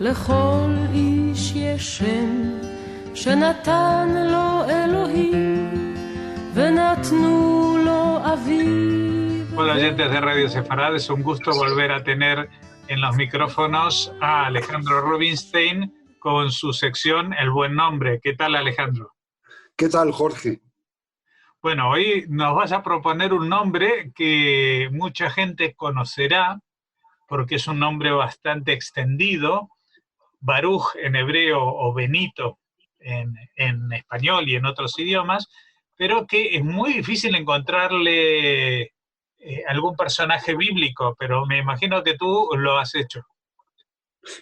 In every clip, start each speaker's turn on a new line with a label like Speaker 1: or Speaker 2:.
Speaker 1: לכל איש יש שם שנתן לו אלוהים ונתנו לו אביו.
Speaker 2: Hola oyentes de Radio Sefarad, es un gusto volver a tener en los micrófonos a Alejandro Rubinstein con su sección El Buen Nombre. ¿Qué tal, Alejandro?
Speaker 3: ¿Qué tal, Jorge?
Speaker 2: Bueno, hoy nos vas a proponer un nombre que mucha gente conocerá porque es un nombre bastante extendido, Baruch en hebreo o Benito en español y en otros idiomas, pero que es muy difícil encontrarle algún personaje bíblico, pero me imagino que tú lo has hecho.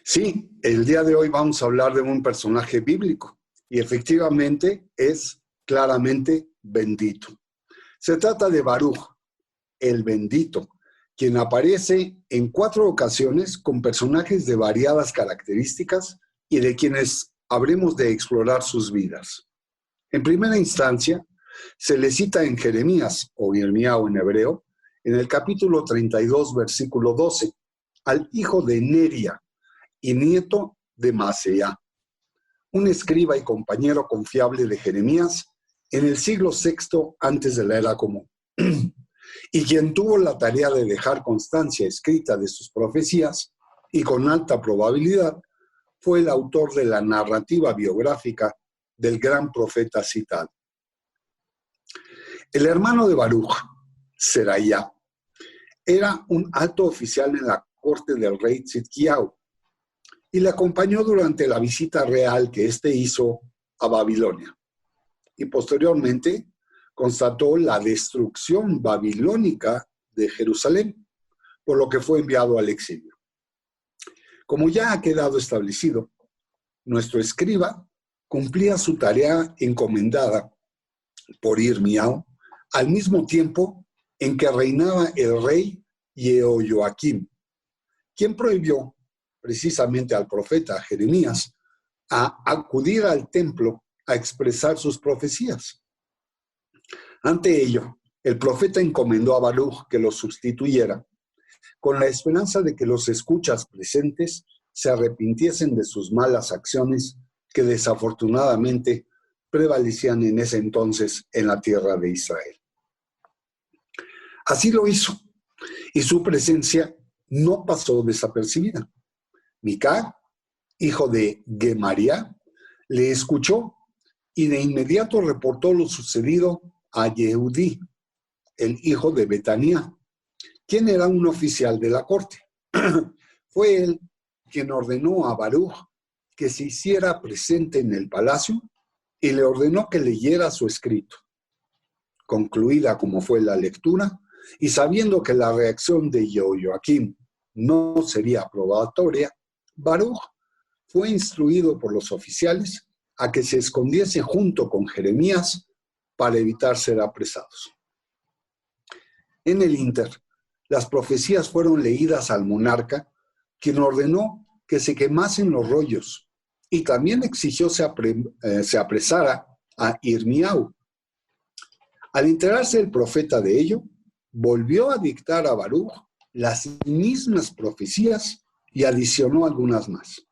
Speaker 3: Sí, el día de hoy vamos a hablar de un personaje bíblico y efectivamente es claramente bendito. Se trata de Baruch, el bendito, quien aparece en 4 ocasiones con personajes de variadas características y de quienes habremos de explorar sus vidas. En primera instancia, se le cita en Jeremías, o Irmiao en hebreo, en el capítulo 32, versículo 12, al hijo de Neria y nieto de Maaseia, un escriba y compañero confiable de Jeremías en el siglo VI antes de la era común, y quien tuvo la tarea de dejar constancia escrita de sus profecías y con alta probabilidad fue el autor de la narrativa biográfica del gran profeta citado. El hermano de Baruch, Seraya, era un alto oficial en la corte del rey Tzidkiyahu y le acompañó durante la visita real que éste hizo a Babilonia. Y posteriormente constató la destrucción babilónica de Jerusalén, por lo que fue enviado al exilio. Como ya ha quedado establecido, nuestro escriba cumplía su tarea encomendada por Irmiao al mismo tiempo en que reinaba el rey Yehoiakim, quien prohibió precisamente al profeta Jeremías a acudir al templo a expresar sus profecías. Ante ello, el profeta encomendó a Baruch que lo sustituyera, con la esperanza de que los escuchas presentes se arrepintiesen de sus malas acciones que desafortunadamente prevalecían en ese entonces en la tierra de Israel. Así lo hizo, y su presencia no pasó desapercibida. Mica, hijo de Gemaria, le escuchó y de inmediato reportó lo sucedido a Yehudí, el hijo de Betanía, quien era un oficial de la corte. Fue él quien ordenó a Baruch que se hiciera presente en el palacio y le ordenó que leyera su escrito. Concluida como fue la lectura, y sabiendo que la reacción de Yehoiakim no sería aprobatoria, Baruch fue instruido por los oficiales a que se escondiese junto con Jeremías para evitar ser apresados. En el ínter, las profecías fueron leídas al monarca, quien ordenó que se quemasen los rollos y también exigió se apresara a Irmiao. Al enterarse el profeta de ello, volvió a dictar a Baruch las mismas profecías y adicionó algunas más.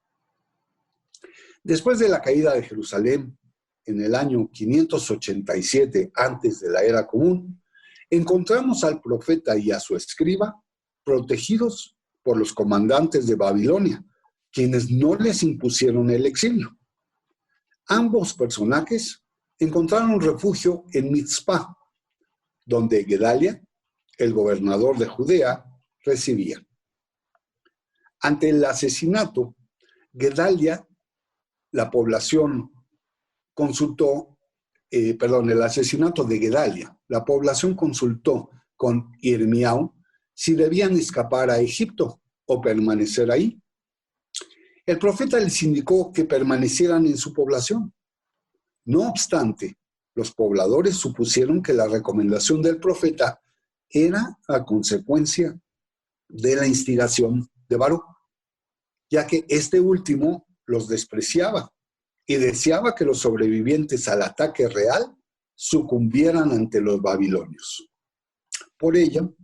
Speaker 3: Después de la caída de Jerusalén, en el año 587 antes de la era común, encontramos al profeta y a su escriba protegidos por los comandantes de Babilonia, quienes no les impusieron el exilio. Ambos personajes encontraron refugio en Mitzpah, donde Gedalia, el gobernador de Judea, residía. Ante el asesinato, Gedalia, la población consultó, el asesinato de Gedalia, la población consultó con Irmiao si debían escapar a Egipto o permanecer ahí. El profeta les indicó que permanecieran en su población. No obstante, los pobladores supusieron que la recomendación del profeta era a consecuencia de la instigación de Baruch, ya que este último los despreciaba y deseaba que los sobrevivientes al ataque real sucumbieran ante los babilonios. Por ello,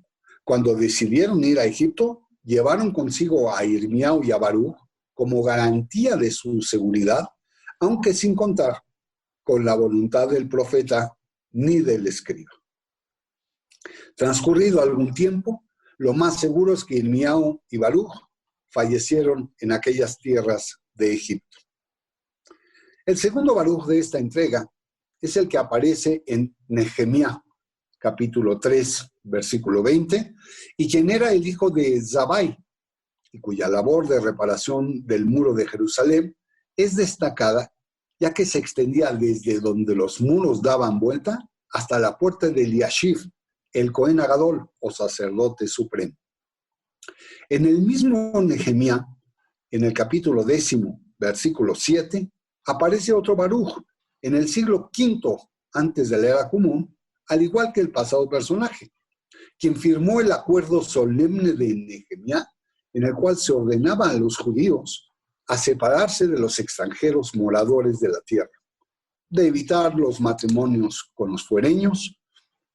Speaker 3: cuando decidieron ir a Egipto, llevaron consigo a Irmiao y a Baruch como garantía de su seguridad, aunque sin contar con la voluntad del profeta ni del escriba. Transcurrido algún tiempo, lo más seguro es que Irmiao y Baruch fallecieron en aquellas tierras de Egipto. El segundo Baruch de esta entrega es el que aparece en Nehemías, capítulo 3, versículo 20, y quien era el hijo de Zabai, y cuya labor de reparación del muro de Jerusalén es destacada, ya que se extendía desde donde los muros daban vuelta hasta la puerta de Eliashib, el Cohen Agadol, o sacerdote supremo. En el mismo Nehemías, en el capítulo 10, versículo 7, aparece otro Baruch, en el siglo V antes de la era común, al igual que el pasado personaje, quien firmó el acuerdo solemne de Nehemías, en el cual se ordenaba a los judíos a separarse de los extranjeros moradores de la tierra, de evitar los matrimonios con los fuereños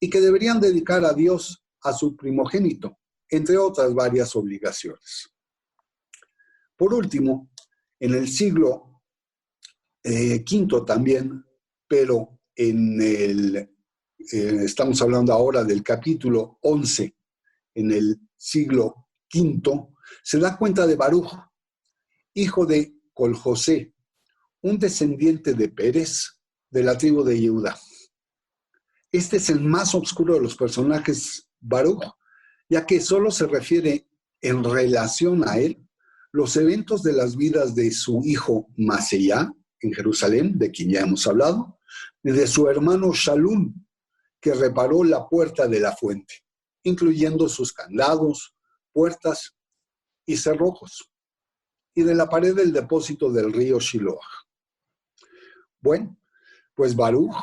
Speaker 3: y que deberían dedicar a Dios a su primogénito, entre otras varias obligaciones. Por último, en el siglo V también, pero estamos hablando ahora del capítulo 11, en el siglo V, se da cuenta de Baruch, hijo de Col-José, un descendiente de Pérez de la tribu de Judá. Este es el más oscuro de los personajes Baruch, ya que solo se refiere en relación a él los eventos de las vidas de su hijo Maseyá en Jerusalén, de quien ya hemos hablado, y de su hermano Shalum, que reparó la puerta de la fuente, incluyendo sus candados, puertas y cerrojos, y de la pared del depósito del río Shiloah. Bueno, pues Baruch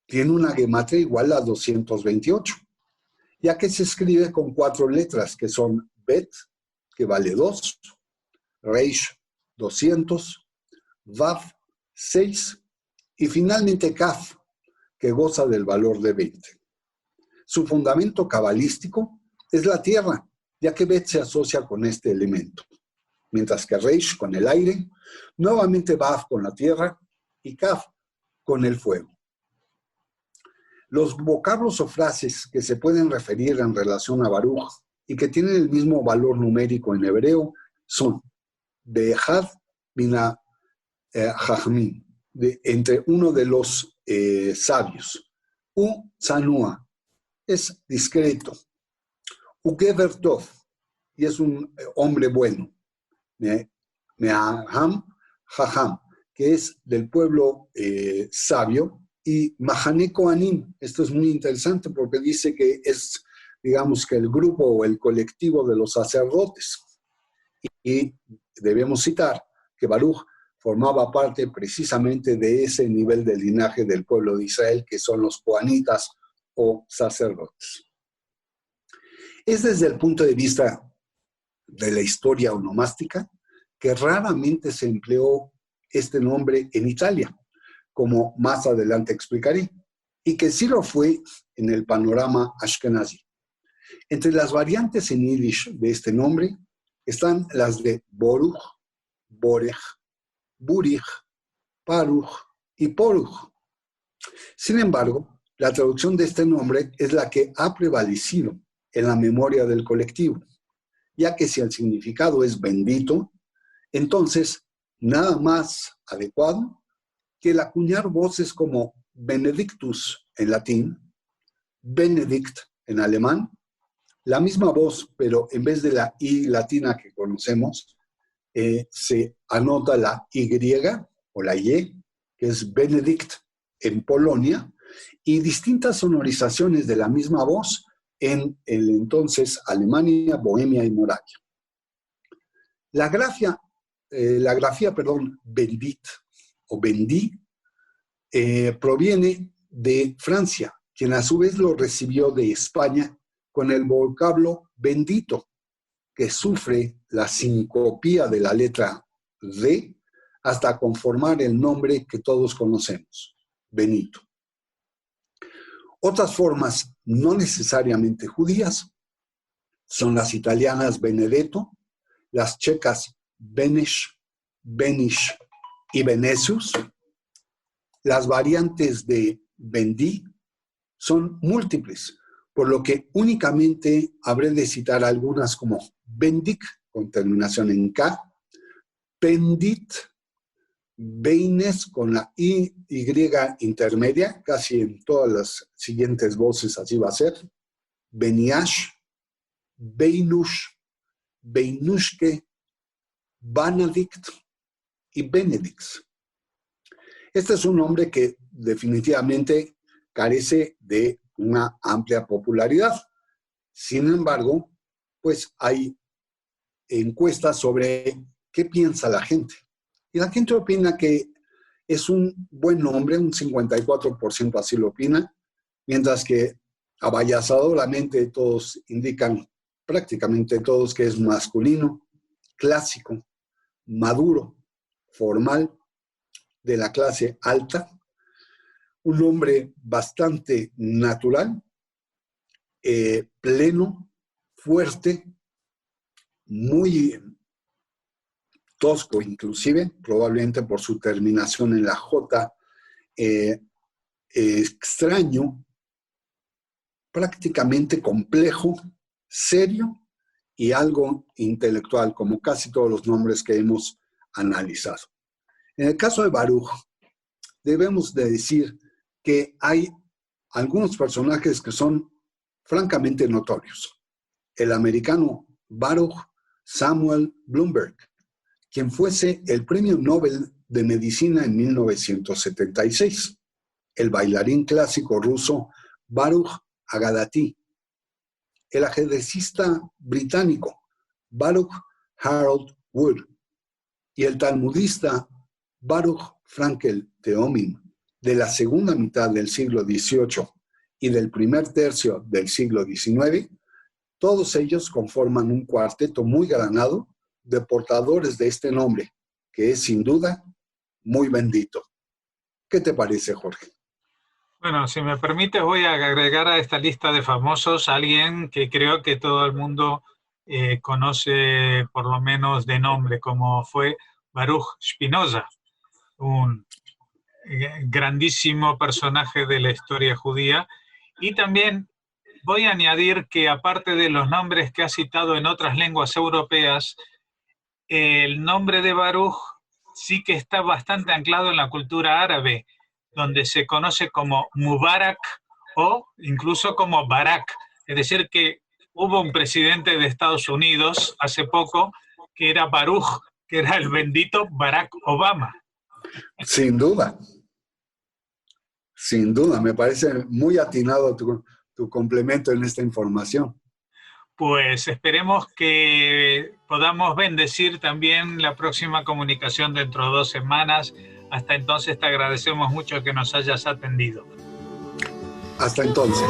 Speaker 3: tiene una gematria igual a 228, ya que se escribe con 4 letras, que son Bet, que vale 2, Reish, 200, Vav, 6, y finalmente Kaf, que goza del valor de 20. Su fundamento cabalístico es la tierra, ya que Bet se asocia con este elemento, mientras que Reish con el aire, nuevamente Vav con la tierra y Kaf con el fuego. Los vocablos o frases que se pueden referir en relación a Baruch y que tienen el mismo valor numérico en hebreo son Be'echad mina Jachmin, entre uno de los sabios. Tzanua, es discreto. Gever Tov, y es un hombre bueno. Me'aham Jajam, que es del pueblo sabio. Y Mahane Kohanim, esto es muy interesante porque dice que es, digamos, que el grupo o el colectivo de los sacerdotes. Y debemos citar que Baruch formaba parte precisamente de ese nivel de linaje del pueblo de Israel, que son los coanitas o sacerdotes. Es desde el punto de vista de la historia onomástica que raramente se empleó este nombre en Italia, como más adelante explicaré, y que sí lo fue en el panorama ashkenazi. Entre las variantes en yiddish de este nombre están las de Boruch, Borech, Burich, Paruch y Poruch. Sin embargo, la traducción de este nombre es la que ha prevalecido en la memoria del colectivo, ya que si el significado es bendito, entonces nada más adecuado que el acuñar voces como Benedictus en latín, Benedict en alemán, la misma voz, pero en vez de la I latina que conocemos, se anota la Y o la Y, que es Benedict en Polonia, y distintas sonorizaciones de la misma voz en el entonces Alemania, Bohemia y Moravia. La grafía, Bendit o Bendí, proviene de Francia, quien a su vez lo recibió de España con el vocablo bendito, que sufre la sincopía de la letra D hasta conformar el nombre que todos conocemos, Benito. Otras formas no necesariamente judías son las italianas Benedetto, las checas Beneš Benish y Benesius. Las variantes de Bendi son múltiples, por lo que únicamente habré de citar algunas como Bendik, con terminación en K, Pendit, Beines con la Y intermedia, casi en todas las siguientes voces así va a ser, Beniash, Beinush, Beinushke, Benedict y Benedix. Este es un nombre que definitivamente carece de una amplia popularidad. Sin embargo, pues hay encuestas sobre qué piensa la gente. Y la gente opina que es un buen nombre, un 54% así lo opina, mientras que abayazadoramente todos indican, prácticamente todos, que es masculino, clásico, maduro, formal, de la clase alta, un hombre bastante natural, pleno, fuerte, muy tosco inclusive, probablemente por su terminación en la J, extraño, prácticamente complejo, serio y algo intelectual, como casi todos los nombres que hemos analizado. En el caso de Baruch, debemos de decir que hay algunos personajes que son francamente notorios. El americano Baruch Samuel Bloomberg, quien fuese el Premio Nobel de Medicina en 1976. El bailarín clásico ruso Baruch Agadati. El ajedrecista británico Baruch Harold Wood. Y el talmudista Baruch Frankel Teomin, de la segunda mitad del siglo XVIII y del primer tercio del siglo XIX, todos ellos conforman un cuarteto muy granado de portadores de este nombre, que es sin duda muy bendito. ¿Qué te parece, Jorge?
Speaker 2: Bueno, si me permites, voy a agregar a esta lista de famosos a alguien que creo que todo el mundo conoce por lo menos de nombre, como fue Baruch Spinoza, un grandísimo personaje de la historia judía. Y también voy a añadir que, aparte de los nombres que ha citado en otras lenguas europeas, el nombre de Baruch sí que está bastante anclado en la cultura árabe, donde se conoce como Mubarak o incluso como Barak. Es decir, que hubo un presidente de Estados Unidos hace poco que era Baruch, que era el bendito Barack Obama.
Speaker 3: Sin duda. Sin duda, me parece muy atinado tu complemento en esta información.
Speaker 2: Pues esperemos que podamos bendecir también la próxima comunicación dentro de 2 semanas. Hasta entonces te agradecemos mucho que nos hayas atendido.
Speaker 3: Hasta entonces.